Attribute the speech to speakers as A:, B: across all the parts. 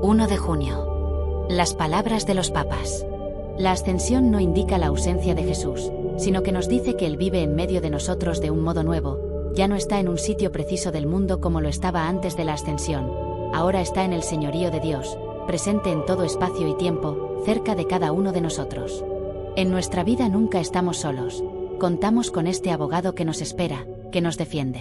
A: 1 de junio. Las palabras de los papas. La ascensión no indica la ausencia de Jesús, sino que nos dice que Él vive en medio de nosotros de un modo nuevo, ya no está en un sitio preciso del mundo como lo estaba antes de la ascensión, ahora está en el señorío de Dios, presente en todo espacio y tiempo, cerca de cada uno de nosotros. En nuestra vida nunca estamos solos, contamos con este abogado que nos espera, que nos defiende.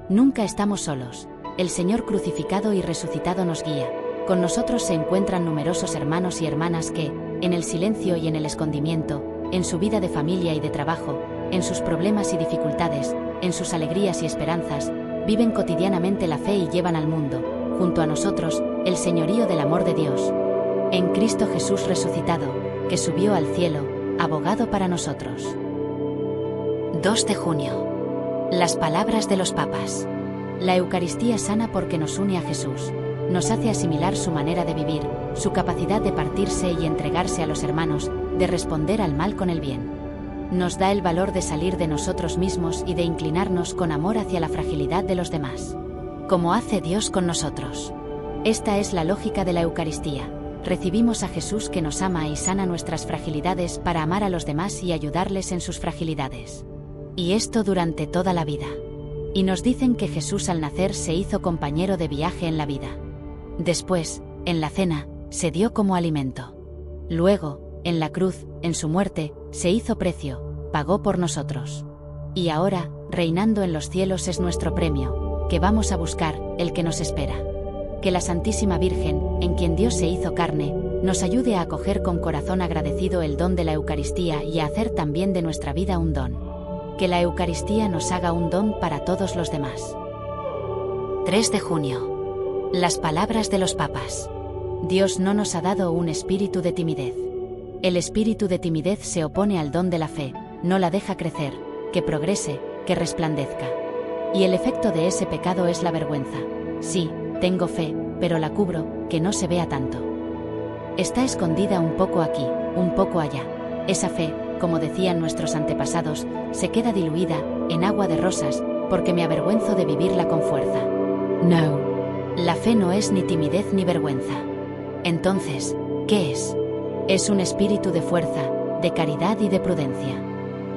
A: Nunca estamos solos, el Señor crucificado y resucitado nos guía. Con nosotros se encuentran numerosos hermanos y hermanas que, en el silencio y en el escondimiento, en su vida de familia y de trabajo, en sus problemas y dificultades, en sus alegrías y esperanzas, viven cotidianamente la fe y llevan al mundo, junto a nosotros, el señorío del amor de Dios. En Cristo Jesús resucitado, que subió al cielo, abogado para nosotros. 2 de junio. Las palabras de los papas. La Eucaristía sana porque nos une a Jesús. Nos hace asimilar su manera de vivir, su capacidad de partirse y entregarse a los hermanos, de responder al mal con el bien. Nos da el valor de salir de nosotros mismos y de inclinarnos con amor hacia la fragilidad de los demás. Como hace Dios con nosotros. Esta es la lógica de la Eucaristía. Recibimos a Jesús que nos ama y sana nuestras fragilidades para amar a los demás y ayudarles en sus fragilidades. Y esto durante toda la vida. Y nos dicen que Jesús al nacer se hizo compañero de viaje en la vida. Después, en la cena, se dio como alimento. Luego, en la cruz, en su muerte, se hizo precio, pagó por nosotros. Y ahora, reinando en los cielos es nuestro premio, que vamos a buscar, el que nos espera. Que la Santísima Virgen, en quien Dios se hizo carne, nos ayude a acoger con corazón agradecido el don de la Eucaristía y a hacer también de nuestra vida un don. Que la Eucaristía nos haga un don para todos los demás. 3 de junio. Las palabras de los papas. Dios no nos ha dado un espíritu de timidez. El espíritu de timidez se opone al don de la fe, no la deja crecer, que progrese, que resplandezca. Y el efecto de ese pecado es la vergüenza. Sí, tengo fe, pero la cubro, que no se vea tanto. Está escondida un poco aquí, un poco allá. Esa fe, como decían nuestros antepasados, se queda diluida, en agua de rosas, porque me avergüenzo de vivirla con fuerza. No. La fe no es ni timidez ni vergüenza. Entonces, ¿qué es? Es un espíritu de fuerza, de caridad y de prudencia.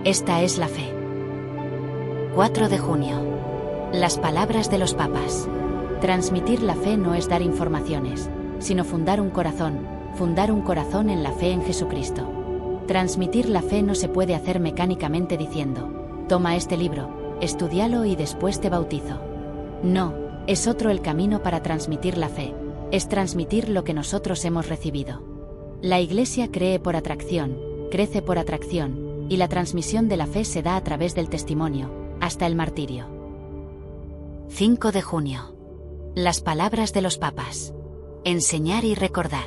A: Esta es la fe. 4 de junio. Las palabras de los papas. Transmitir la fe no es dar informaciones, sino fundar un corazón en la fe en Jesucristo. Transmitir la fe no se puede hacer mecánicamente diciendo, toma este libro, estúdialo y después te bautizo. No. Es otro el camino para transmitir la fe, es transmitir lo que nosotros hemos recibido. La Iglesia cree por atracción, crece por atracción, y la transmisión de la fe se da a través del testimonio, hasta el martirio. 5 de junio. Las palabras de los papas. Enseñar y recordar.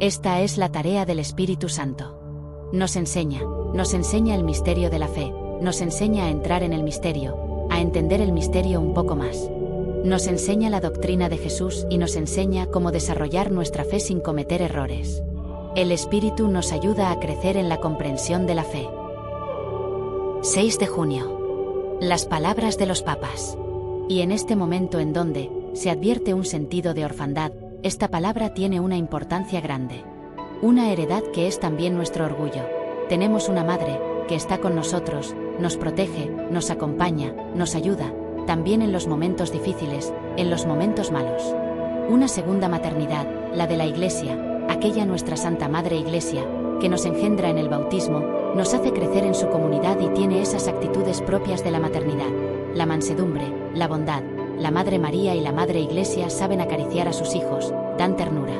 A: Esta es la tarea del Espíritu Santo. Nos enseña el misterio de la fe, nos enseña a entrar en el misterio, a entender el misterio un poco más. Nos enseña la doctrina de Jesús y nos enseña cómo desarrollar nuestra fe sin cometer errores. El Espíritu nos ayuda a crecer en la comprensión de la fe. 6 de junio. Las palabras de los papas. Y en este momento en donde se advierte un sentido de orfandad, esta palabra tiene una importancia grande. Una heredad que es también nuestro orgullo. Tenemos una madre, que está con nosotros, nos protege, nos acompaña, nos ayuda, también en los momentos difíciles, en los momentos malos. Una segunda maternidad, la de la Iglesia, aquella nuestra Santa Madre Iglesia, que nos engendra en el bautismo, nos hace crecer en su comunidad y tiene esas actitudes propias de la maternidad, la mansedumbre, la bondad. La Madre María y la Madre Iglesia saben acariciar a sus hijos, dan ternura.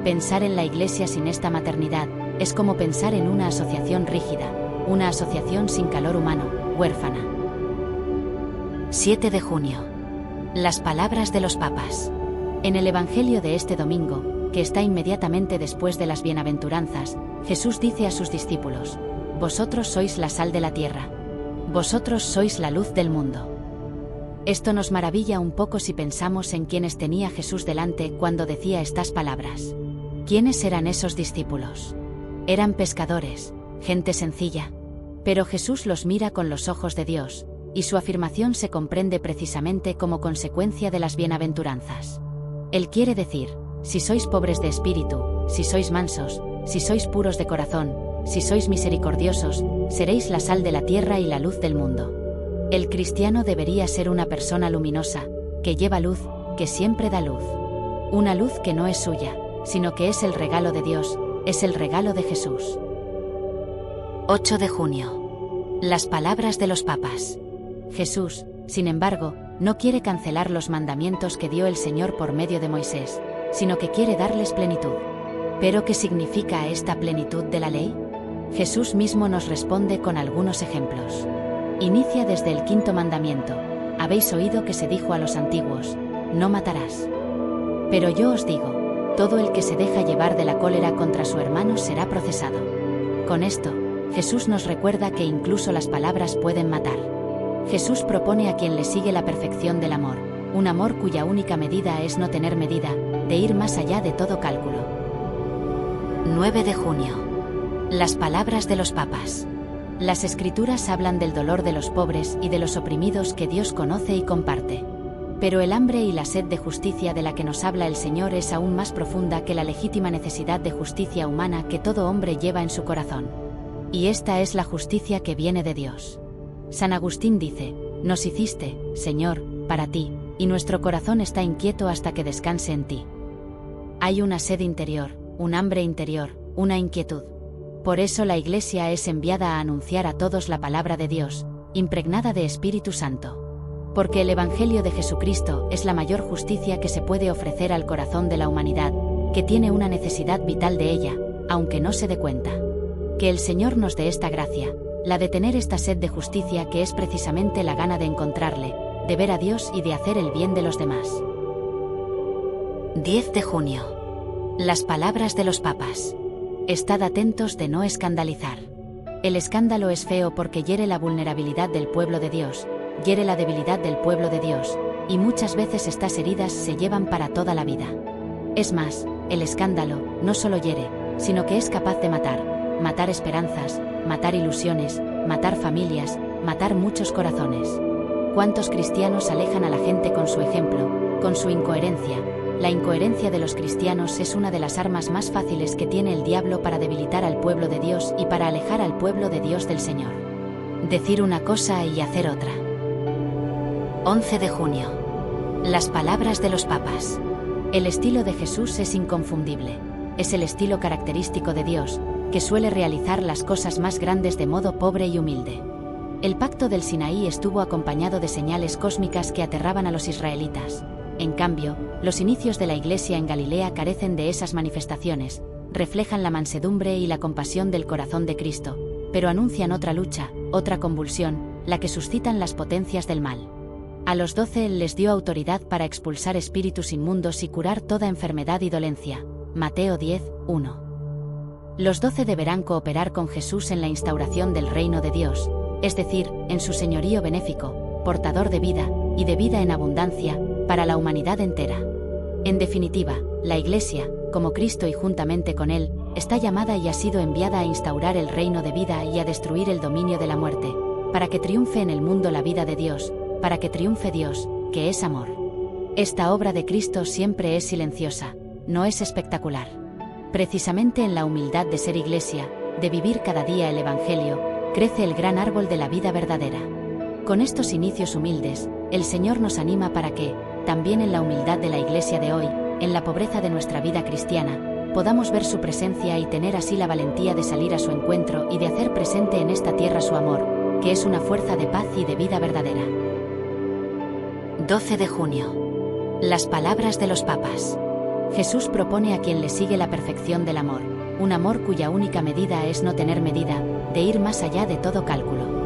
A: Pensar en la Iglesia sin esta maternidad es como pensar en una asociación rígida, una asociación sin calor humano, huérfana. 7 de junio. Las palabras de los papas. En el Evangelio de este domingo, que está inmediatamente después de las bienaventuranzas, Jesús dice a sus discípulos, vosotros sois la sal de la tierra. Vosotros sois la luz del mundo. Esto nos maravilla un poco si pensamos en quienes tenía Jesús delante cuando decía estas palabras. ¿Quiénes eran esos discípulos? Eran pescadores, gente sencilla. Pero Jesús los mira con los ojos de Dios, y su afirmación se comprende precisamente como consecuencia de las bienaventuranzas. Él quiere decir, si sois pobres de espíritu, si sois mansos, si sois puros de corazón, si sois misericordiosos, seréis la sal de la tierra y la luz del mundo. El cristiano debería ser una persona luminosa, que lleva luz, que siempre da luz. Una luz que no es suya, sino que es el regalo de Dios, es el regalo de Jesús. 8 de junio. Las palabras de los papas. Jesús, sin embargo, no quiere cancelar los mandamientos que dio el Señor por medio de Moisés, sino que quiere darles plenitud. ¿Pero qué significa esta plenitud de la ley? Jesús mismo nos responde con algunos ejemplos. Inicia desde el 5.º mandamiento. Habéis oído que se dijo a los antiguos, no matarás. Pero yo os digo, todo el que se deja llevar de la cólera contra su hermano será procesado. Con esto, Jesús nos recuerda que incluso las palabras pueden matar. Jesús propone a quien le sigue la perfección del amor, un amor cuya única medida es no tener medida, de ir más allá de todo cálculo. 9 de junio. Las palabras de los papas. Las Escrituras hablan del dolor de los pobres y de los oprimidos que Dios conoce y comparte. Pero el hambre y la sed de justicia de la que nos habla el Señor es aún más profunda que la legítima necesidad de justicia humana que todo hombre lleva en su corazón. Y esta es la justicia que viene de Dios. San Agustín dice, nos hiciste, Señor, para ti, y nuestro corazón está inquieto hasta que descanse en ti. Hay una sed interior, un hambre interior, una inquietud. Por eso la Iglesia es enviada a anunciar a todos la palabra de Dios, impregnada de Espíritu Santo. Porque el Evangelio de Jesucristo es la mayor justicia que se puede ofrecer al corazón de la humanidad, que tiene una necesidad vital de ella, aunque no se dé cuenta. Que el Señor nos dé esta gracia, la de tener esta sed de justicia que es precisamente la gana de encontrarle, de ver a Dios y de hacer el bien de los demás. 10 de junio. Las palabras de los papas. Estad atentos de no escandalizar. El escándalo es feo porque hiere la vulnerabilidad del pueblo de Dios, hiere la debilidad del pueblo de Dios, y muchas veces estas heridas se llevan para toda la vida. Es más, el escándalo no solo hiere, sino que es capaz de matar esperanzas, matar ilusiones, matar familias, matar muchos corazones. ¿Cuántos cristianos alejan a la gente con su ejemplo, con su incoherencia? La incoherencia de los cristianos es una de las armas más fáciles que tiene el diablo para debilitar al pueblo de Dios y para alejar al pueblo de Dios del Señor. Decir una cosa y hacer otra. 11 de junio. Las palabras de los papas. El estilo de Jesús es inconfundible. Es el estilo característico de Dios, que suele realizar las cosas más grandes de modo pobre y humilde. El pacto del Sinaí estuvo acompañado de señales cósmicas que aterraban a los israelitas. En cambio, los inicios de la Iglesia en Galilea carecen de esas manifestaciones, reflejan la mansedumbre y la compasión del corazón de Cristo, pero anuncian otra lucha, otra convulsión, la que suscitan las potencias del mal. A los 12 Él les dio autoridad para expulsar espíritus inmundos y curar toda enfermedad y dolencia. Mateo 10, 1. Los 12 deberán cooperar con Jesús en la instauración del reino de Dios, es decir, en su señorío benéfico, portador de vida, y de vida en abundancia, para la humanidad entera. En definitiva, la Iglesia, como Cristo y juntamente con Él, está llamada y ha sido enviada a instaurar el reino de vida y a destruir el dominio de la muerte, para que triunfe en el mundo la vida de Dios, para que triunfe Dios, que es amor. Esta obra de Cristo siempre es silenciosa, no es espectacular. Precisamente en la humildad de ser Iglesia, de vivir cada día el Evangelio, crece el gran árbol de la vida verdadera. Con estos inicios humildes, el Señor nos anima para que, también en la humildad de la Iglesia de hoy, en la pobreza de nuestra vida cristiana, podamos ver su presencia y tener así la valentía de salir a su encuentro y de hacer presente en esta tierra su amor, que es una fuerza de paz y de vida verdadera. 12 de junio. Las palabras de los papas. Jesús propone a quien le sigue la perfección del amor, un amor cuya única medida es no tener medida, de ir más allá de todo cálculo.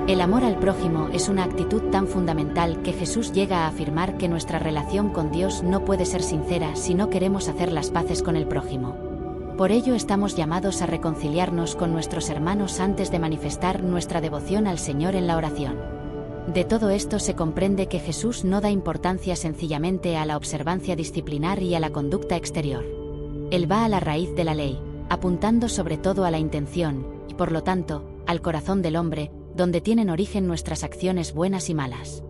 A: El amor al prójimo es una actitud tan fundamental que Jesús llega a afirmar que nuestra relación con Dios no puede ser sincera si no queremos hacer las paces con el prójimo. Por ello estamos llamados a reconciliarnos con nuestros hermanos antes de manifestar nuestra devoción al Señor en la oración. De todo esto se comprende que Jesús no da importancia sencillamente a la observancia disciplinar y a la conducta exterior. Él va a la raíz de la ley, apuntando sobre todo a la intención, y por lo tanto, al corazón del hombre, donde tienen origen nuestras acciones buenas y malas.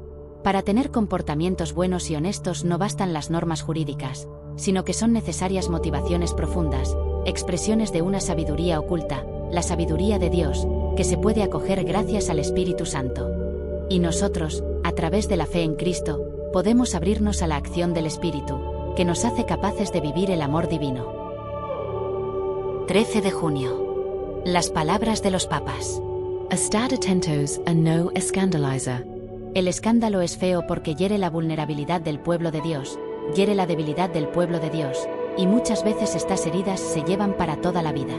A: Para tener comportamientos buenos y honestos no bastan las normas jurídicas, sino que son necesarias motivaciones profundas, expresiones de una sabiduría oculta, la sabiduría de Dios, que se puede acoger gracias al Espíritu Santo. Y nosotros, a través de la fe en Cristo, podemos abrirnos a la acción del Espíritu, que nos hace capaces de vivir el amor divino. 13 de junio. Las palabras de los papas.
B: Estad atentos a no escandaliza.
A: El escándalo es feo porque hiere la vulnerabilidad del pueblo de Dios, hiere la debilidad del pueblo de Dios, y muchas veces estas heridas se llevan para toda la vida.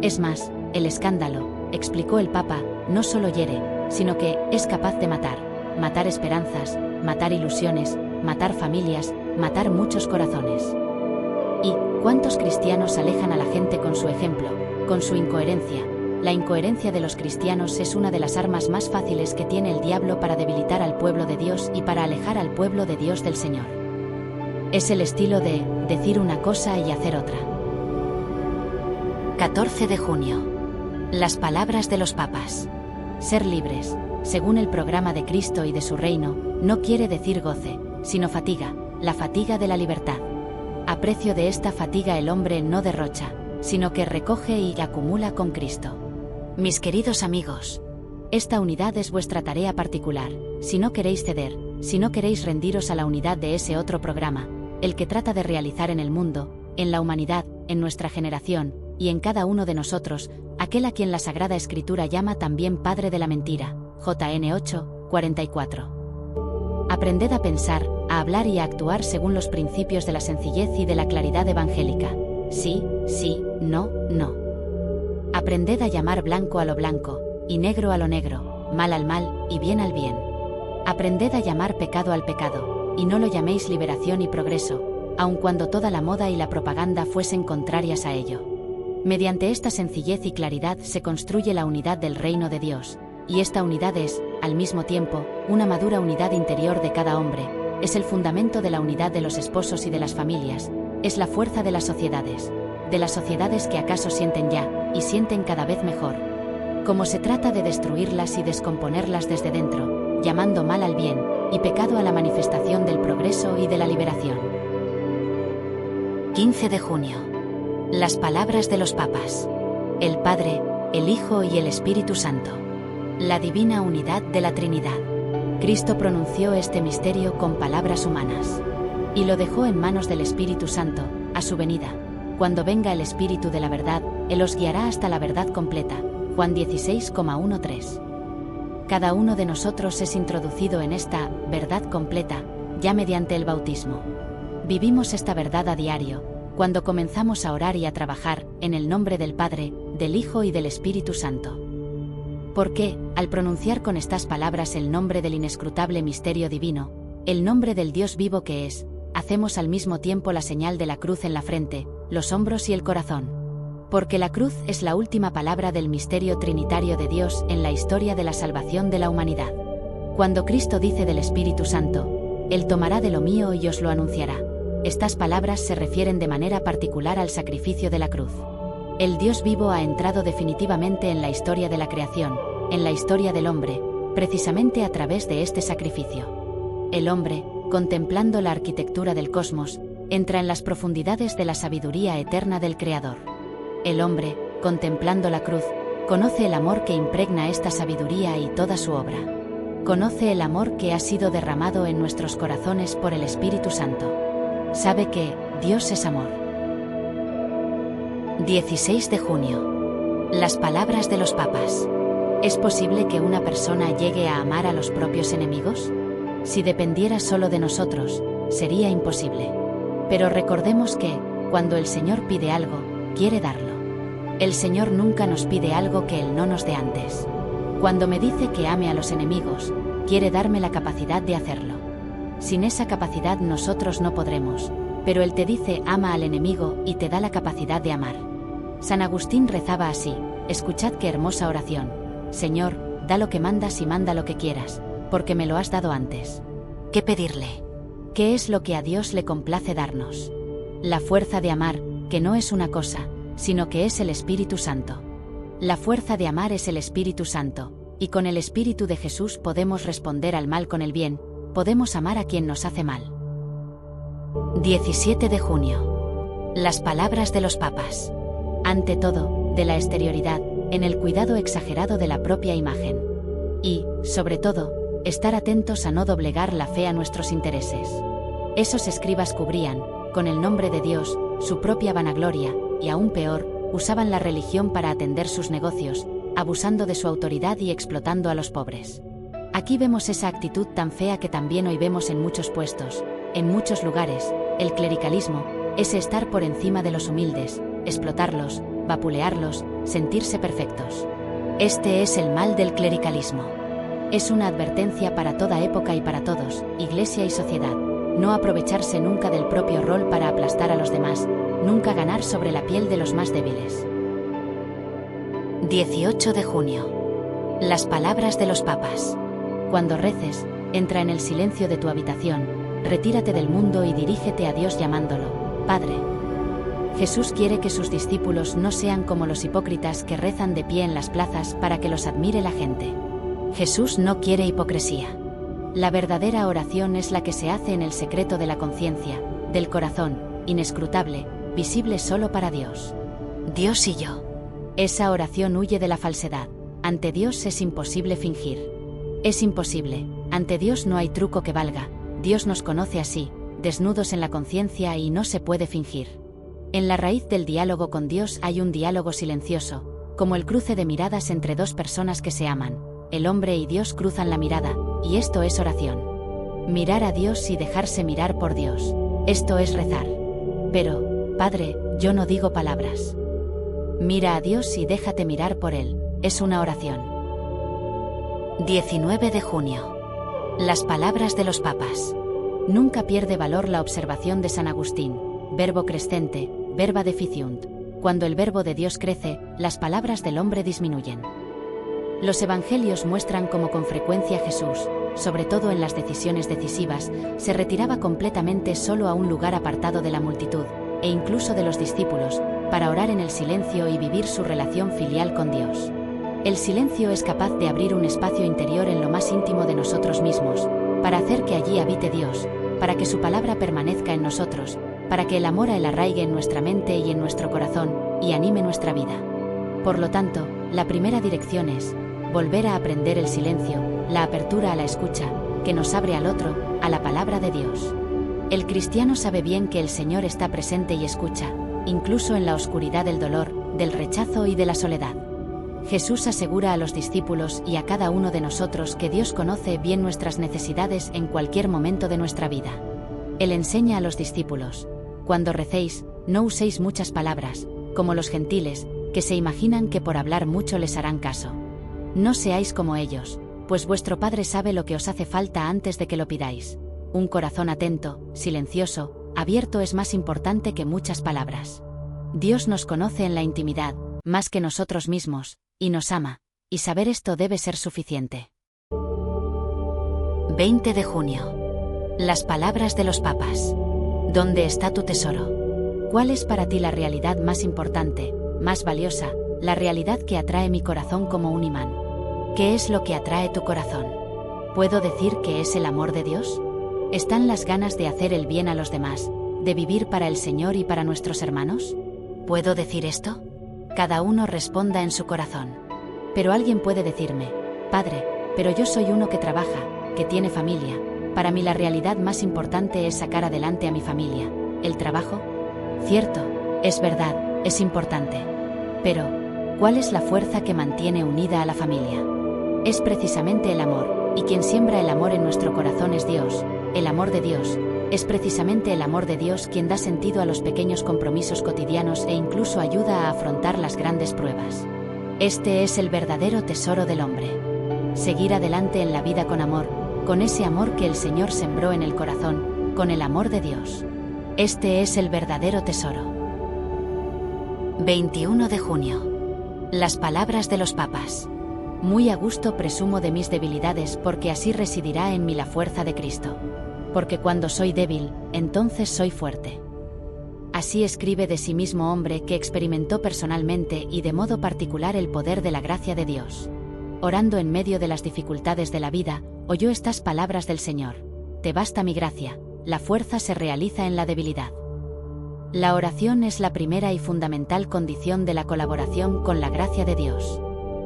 A: Es más, el escándalo, explicó el Papa, no solo hiere, sino que es capaz de matar esperanzas, matar ilusiones, matar familias, matar muchos corazones. ¿Y cuántos cristianos alejan a la gente con su ejemplo, con su incoherencia? La incoherencia de los cristianos es una de las armas más fáciles que tiene el diablo para debilitar al pueblo de Dios y para alejar al pueblo de Dios del Señor. Es el estilo de decir una cosa y hacer otra. 14 de junio. Las palabras de los papas. Ser libres, según el programa de Cristo y de su reino, no quiere decir goce, sino fatiga, la fatiga de la libertad. A precio de esta fatiga el hombre no derrocha, sino que recoge y acumula con Cristo. Mis queridos amigos, esta unidad es vuestra tarea particular, si no queréis ceder, si no queréis rendiros a la unidad de ese otro programa, el que trata de realizar en el mundo, en la humanidad, en nuestra generación, y en cada uno de nosotros, aquel a quien la Sagrada Escritura llama también Padre de la Mentira, JN 8, 44. Aprended a pensar, a hablar y a actuar según los principios de la sencillez y de la claridad evangélica. Sí, sí, no, no. Aprended a llamar blanco a lo blanco, y negro a lo negro, mal al mal, y bien al bien. Aprended a llamar pecado al pecado, y no lo llaméis liberación y progreso, aun cuando toda la moda y la propaganda fuesen contrarias a ello. Mediante esta sencillez y claridad se construye la unidad del reino de Dios, y esta unidad es, al mismo tiempo, una madura unidad interior de cada hombre, es el fundamento de la unidad de los esposos y de las familias, es la fuerza de las sociedades que acaso sienten ya, y sienten cada vez mejor. Como se trata de destruirlas y descomponerlas desde dentro, llamando mal al bien, y pecado a la manifestación del progreso y de la liberación. 15 de junio. Las palabras de los papas. El Padre, el Hijo y el Espíritu Santo. La divina unidad de la Trinidad. Cristo pronunció este misterio con palabras humanas. Y lo dejó en manos del Espíritu Santo, a su venida. Cuando venga el Espíritu de la verdad, Él os guiará hasta la verdad completa. Juan 16,13. Cada uno de nosotros es introducido en esta verdad completa, ya mediante el bautismo. Vivimos esta verdad a diario, cuando comenzamos a orar y a trabajar, en el nombre del Padre, del Hijo y del Espíritu Santo. Porque, al pronunciar con estas palabras el nombre del inescrutable misterio divino, el nombre del Dios vivo que es, hacemos al mismo tiempo la señal de la cruz en la frente, los hombros y el corazón. Porque la cruz es la última palabra del misterio trinitario de Dios en la historia de la salvación de la humanidad. Cuando Cristo dice del Espíritu Santo, Él tomará de lo mío y os lo anunciará. Estas palabras se refieren de manera particular al sacrificio de la cruz. El Dios vivo ha entrado definitivamente en la historia de la creación, en la historia del hombre, precisamente a través de este sacrificio. El hombre, contemplando la arquitectura del cosmos, entra en las profundidades de la sabiduría eterna del Creador. El hombre, contemplando la cruz, conoce el amor que impregna esta sabiduría y toda su obra. Conoce el amor que ha sido derramado en nuestros corazones por el Espíritu Santo. Sabe que Dios es amor. 16 de junio. Las palabras de los papas. ¿Es posible que una persona llegue a amar a los propios enemigos? Si dependiera solo de nosotros, sería imposible. Pero recordemos que, cuando el Señor pide algo, quiere darlo. El Señor nunca nos pide algo que Él no nos dé antes. Cuando me dice que ame a los enemigos, quiere darme la capacidad de hacerlo. Sin esa capacidad nosotros no podremos, pero Él te dice ama al enemigo y te da la capacidad de amar. San Agustín rezaba así, escuchad qué hermosa oración. Señor, da lo que mandas y manda lo que quieras, porque me lo has dado antes. ¿Qué pedirle? ¿Qué es lo que a Dios le complace darnos? La fuerza de amar, que no es una cosa, sino que es el Espíritu Santo. La fuerza de amar es el Espíritu Santo, y con el Espíritu de Jesús podemos responder al mal con el bien, podemos amar a quien nos hace mal. 17 de junio. Las palabras de los papas. Ante todo, de la exterioridad, en el cuidado exagerado de la propia imagen. Y, sobre todo, estar atentos a no doblegar la fe a nuestros intereses. Esos escribas cubrían, con el nombre de Dios, su propia vanagloria, y aún peor, usaban la religión para atender sus negocios, abusando de su autoridad y explotando a los pobres. Aquí vemos esa actitud tan fea que también hoy vemos en muchos puestos, en muchos lugares, el clericalismo, ese estar por encima de los humildes, explotarlos, vapulearlos, sentirse perfectos. Este es el mal del clericalismo. Es una advertencia para toda época y para todos, iglesia y sociedad. No aprovecharse nunca del propio rol para aplastar a los demás, nunca ganar sobre la piel de los más débiles. 18 de junio. Las palabras de los papas. Cuando reces, entra en el silencio de tu habitación, retírate del mundo y dirígete a Dios llamándolo, Padre. Jesús quiere que sus discípulos no sean como los hipócritas que rezan de pie en las plazas para que los admire la gente. Jesús no quiere hipocresía. La verdadera oración es la que se hace en el secreto de la conciencia, del corazón, inescrutable, visible solo para Dios. Dios y yo. Esa oración huye de la falsedad. Ante Dios es imposible fingir. Es imposible. Ante Dios no hay truco que valga. Dios nos conoce así, desnudos en la conciencia y no se puede fingir. En la raíz del diálogo con Dios hay un diálogo silencioso, como el cruce de miradas entre dos personas que se aman. El hombre y Dios cruzan la mirada, y esto es oración. Mirar a Dios y dejarse mirar por Dios. Esto es rezar. Pero, Padre, yo no digo palabras. Mira a Dios y déjate mirar por Él. Es una oración. 19 de junio. Las palabras de los papas. Nunca pierde valor la observación de San Agustín. Verbo crescente, verba deficiunt. Cuando el verbo de Dios crece, las palabras del hombre disminuyen. Los evangelios muestran cómo con frecuencia Jesús, sobre todo en las decisiones decisivas, se retiraba completamente solo a un lugar apartado de la multitud, e incluso de los discípulos, para orar en el silencio y vivir su relación filial con Dios. El silencio es capaz de abrir un espacio interior en lo más íntimo de nosotros mismos, para hacer que allí habite Dios, para que su palabra permanezca en nosotros, para que el amor a Él arraigue en nuestra mente y en nuestro corazón, y anime nuestra vida. Por lo tanto, la primera dirección es volver a aprender el silencio, la apertura a la escucha, que nos abre al otro, a la palabra de Dios. El cristiano sabe bien que el Señor está presente y escucha, incluso en la oscuridad del dolor, del rechazo y de la soledad. Jesús asegura a los discípulos y a cada uno de nosotros que Dios conoce bien nuestras necesidades en cualquier momento de nuestra vida. Él enseña a los discípulos: cuando recéis, no uséis muchas palabras, como los gentiles, que se imaginan que por hablar mucho les harán caso. No seáis como ellos, pues vuestro Padre sabe lo que os hace falta antes de que lo pidáis. Un corazón atento, silencioso, abierto es más importante que muchas palabras. Dios nos conoce en la intimidad, más que nosotros mismos, y nos ama, y saber esto debe ser suficiente. 20 de junio. Las palabras de los papas. ¿Dónde está tu tesoro? ¿Cuál es para ti la realidad más importante, más valiosa, la realidad que atrae mi corazón como un imán? ¿Qué es lo que atrae tu corazón? ¿Puedo decir que es el amor de Dios? ¿Están las ganas de hacer el bien a los demás, de vivir para el Señor y para nuestros hermanos? ¿Puedo decir esto? Cada uno responda en su corazón. Pero alguien puede decirme: Padre, pero yo soy uno que trabaja, que tiene familia. Para mí la realidad más importante es sacar adelante a mi familia. ¿El trabajo? Cierto, es verdad, es importante. Pero, ¿cuál es la fuerza que mantiene unida a la familia? Es precisamente el amor, y quien siembra el amor en nuestro corazón es Dios, el amor de Dios. Es precisamente el amor de Dios quien da sentido a los pequeños compromisos cotidianos e incluso ayuda a afrontar las grandes pruebas. Este es el verdadero tesoro del hombre. Seguir adelante en la vida con amor, con ese amor que el Señor sembró en el corazón, con el amor de Dios. Este es el verdadero tesoro. 21 de junio. Las palabras de los papas. Muy a gusto presumo de mis debilidades porque así residirá en mí la fuerza de Cristo. Porque cuando soy débil, entonces soy fuerte. Así escribe de sí mismo hombre que experimentó personalmente y de modo particular el poder de la gracia de Dios. Orando en medio de las dificultades de la vida, oyó estas palabras del Señor: Te basta mi gracia, la fuerza se realiza en la debilidad. La oración es la primera y fundamental condición de la colaboración con la gracia de Dios.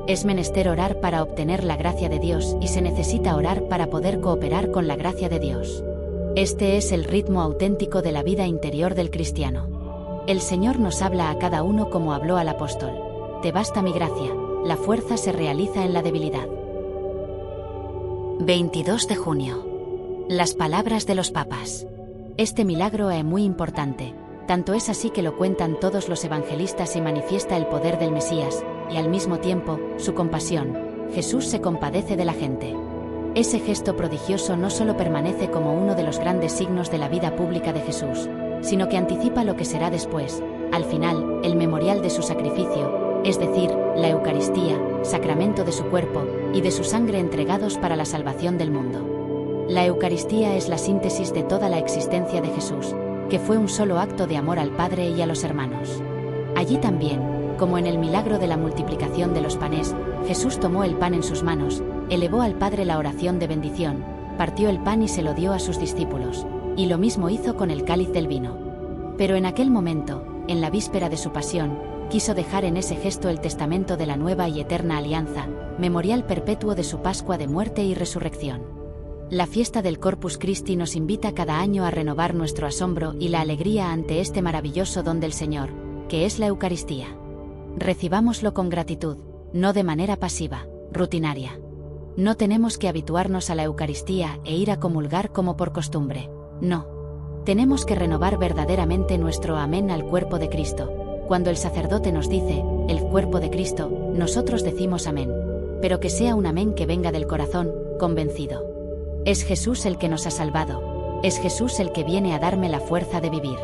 A: Es menester orar para obtener la gracia de Dios y se necesita orar para poder cooperar con la gracia de Dios. Este es el ritmo auténtico de la vida interior del cristiano. El Señor nos habla a cada uno como habló al apóstol: te basta mi gracia, la fuerza se realiza en la debilidad. 22 de junio. Las palabras de los papas. Este milagro es muy importante. Tanto es así que lo cuentan todos los evangelistas y manifiesta el poder del Mesías, y al mismo tiempo, su compasión. Jesús se compadece de la gente. Ese gesto prodigioso no solo permanece como uno de los grandes signos de la vida pública de Jesús, sino que anticipa lo que será después, al final, el memorial de su sacrificio, es decir, la Eucaristía, sacramento de su cuerpo y de su sangre entregados para la salvación del mundo. La Eucaristía es la síntesis de toda la existencia de Jesús, que fue un solo acto de amor al Padre y a los hermanos. Allí también, como en el milagro de la multiplicación de los panes, Jesús tomó el pan en sus manos, elevó al Padre la oración de bendición, partió el pan y se lo dio a sus discípulos, y lo mismo hizo con el cáliz del vino. Pero en aquel momento, en la víspera de su pasión, quiso dejar en ese gesto el testamento de la nueva y eterna alianza, memorial perpetuo de su Pascua de muerte y resurrección. La fiesta del Corpus Christi nos invita cada año a renovar nuestro asombro y la alegría ante este maravilloso don del Señor, que es la Eucaristía. Recibámoslo con gratitud, no de manera pasiva, rutinaria. No tenemos que habituarnos a la Eucaristía e ir a comulgar como por costumbre, no. Tenemos que renovar verdaderamente nuestro amén al cuerpo de Cristo. Cuando el sacerdote nos dice, el cuerpo de Cristo, nosotros decimos amén. Pero que sea un amén que venga del corazón, convencido. Es Jesús el que nos ha salvado. Es Jesús el que viene a darme la fuerza de vivir.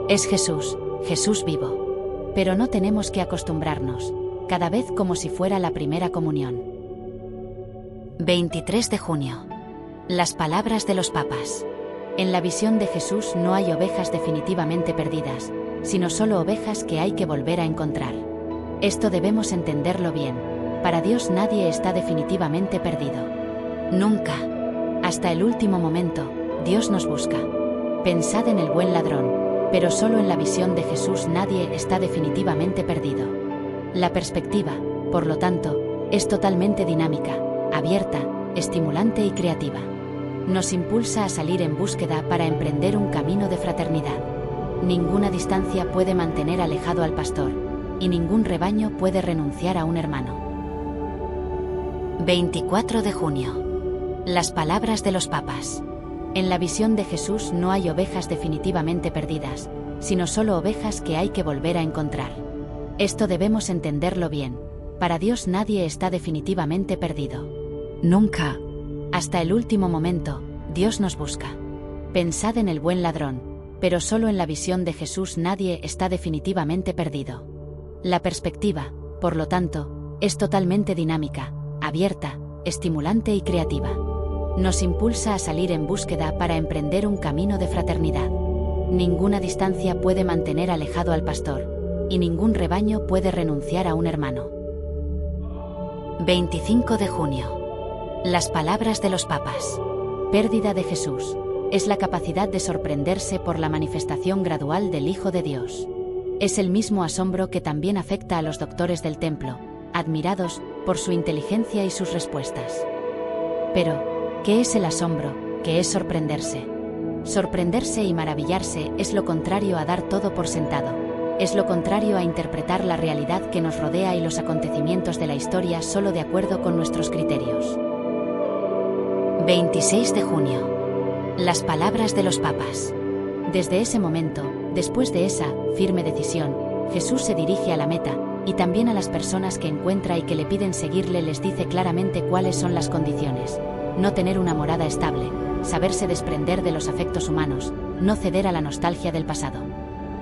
A: Es Jesús, Jesús vivo. Pero no tenemos que acostumbrarnos, cada vez como si fuera la primera comunión. 23 de junio. Las palabras de los papas. En la visión de Jesús no hay ovejas definitivamente perdidas, sino solo ovejas que hay que volver a encontrar. Esto debemos entenderlo bien. Para Dios nadie está definitivamente perdido. Nunca. Hasta el último momento, Dios nos busca. Pensad en el buen ladrón, pero solo en la visión de Jesús nadie está definitivamente perdido. La perspectiva, por lo tanto, es totalmente dinámica, abierta, estimulante y creativa. Nos impulsa a salir en búsqueda para emprender un camino de fraternidad. Ninguna distancia puede mantener alejado al pastor, y ningún rebaño puede renunciar a un hermano. 24 de junio. Las palabras de los papas. En la visión de Jesús no hay ovejas definitivamente perdidas, sino solo ovejas que hay que volver a encontrar. Esto debemos entenderlo bien. Para Dios nadie está definitivamente perdido. Nunca. Hasta el último momento, Dios nos busca. Pensad en el buen ladrón, pero solo en la visión de Jesús nadie está definitivamente perdido. La perspectiva, por lo tanto, es totalmente dinámica, abierta, estimulante y creativa. Nos impulsa a salir en búsqueda para emprender un camino de fraternidad. Ninguna distancia puede mantener alejado al pastor, y ningún rebaño puede renunciar a un hermano. 25 de junio. Las palabras de los papas. Pérdida de Jesús. Es la capacidad de sorprenderse por la manifestación gradual del Hijo de Dios. Es el mismo asombro que también afecta a los doctores del templo, admirados por su inteligencia y sus respuestas. Pero, ¿qué es el asombro? ¿Qué es sorprenderse? Sorprenderse y maravillarse es lo contrario a dar todo por sentado. Es lo contrario a interpretar la realidad que nos rodea y los acontecimientos de la historia solo de acuerdo con nuestros criterios. 26 de junio. Las palabras de los papas. Desde ese momento, después de esa firme decisión, Jesús se dirige a la meta, y también a las personas que encuentra y que le piden seguirle les dice claramente cuáles son las condiciones. No tener una morada estable, saberse desprender de los afectos humanos, no ceder a la nostalgia del pasado.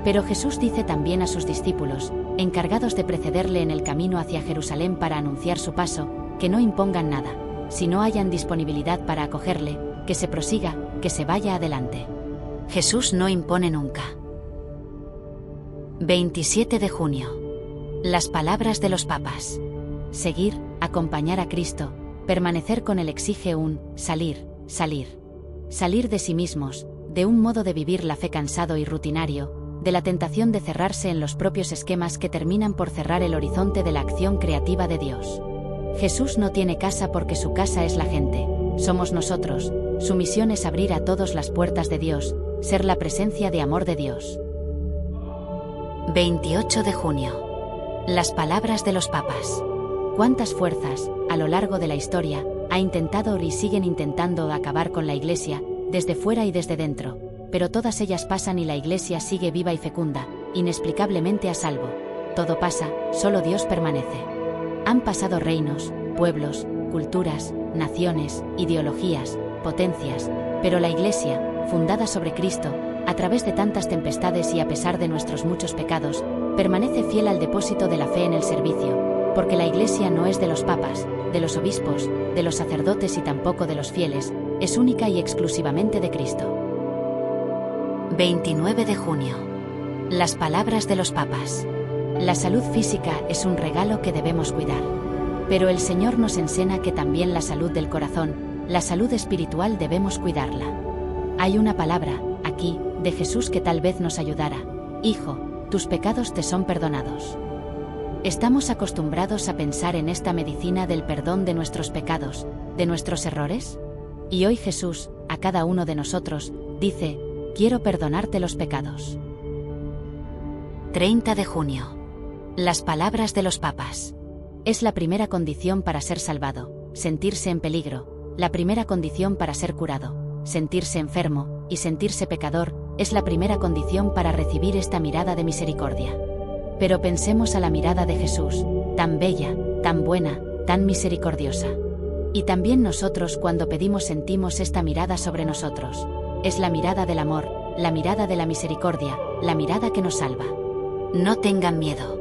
A: Pero Jesús dice también a sus discípulos, encargados de precederle en el camino hacia Jerusalén para anunciar su paso, que no impongan nada, si no hayan disponibilidad para acogerle, que se prosiga, que se vaya adelante. Jesús no impone nunca. 27 de junio. Las palabras de los papas. Seguir, acompañar a Cristo, permanecer con Él exige un salir de sí mismos, de un modo de vivir la fe cansado y rutinario, de la tentación de cerrarse en los propios esquemas que terminan por cerrar el horizonte de la acción creativa de Dios. Jesús no tiene casa porque su casa es la gente, somos nosotros, su misión es abrir a todos las puertas de Dios, ser la presencia de amor de Dios. 28 de junio. Las palabras de los papas. ¿Cuántas fuerzas, a lo largo de la historia, ha intentado y siguen intentando acabar con la Iglesia, desde fuera y desde dentro? Pero todas ellas pasan y la Iglesia sigue viva y fecunda, inexplicablemente a salvo. Todo pasa, solo Dios permanece. Han pasado reinos, pueblos, culturas, naciones, ideologías, potencias, pero la Iglesia, fundada sobre Cristo, a través de tantas tempestades y a pesar de nuestros muchos pecados, permanece fiel al depósito de la fe en el servicio, porque la Iglesia no es de los papas, de los obispos, de los sacerdotes y tampoco de los fieles, es única y exclusivamente de Cristo. 29 de junio. Las palabras de los papas. La salud física es un regalo que debemos cuidar. Pero el Señor nos enseña que también la salud del corazón, la salud espiritual debemos cuidarla. Hay una palabra, aquí, de Jesús que tal vez nos ayudara. Hijo, tus pecados te son perdonados. ¿Estamos acostumbrados a pensar en esta medicina del perdón de nuestros pecados, de nuestros errores? Y hoy Jesús, a cada uno de nosotros, dice, quiero perdonarte los pecados. 30 de junio. Las palabras de los papas. Es la primera condición para ser salvado, sentirse en peligro, la primera condición para ser curado, sentirse enfermo, y sentirse pecador, es la primera condición para recibir esta mirada de misericordia. Pero pensemos a la mirada de Jesús, tan bella, tan buena, tan misericordiosa. Y también nosotros cuando pedimos sentimos esta mirada sobre nosotros. Es la mirada del amor, la mirada de la misericordia, la mirada que nos salva. No tengan miedo.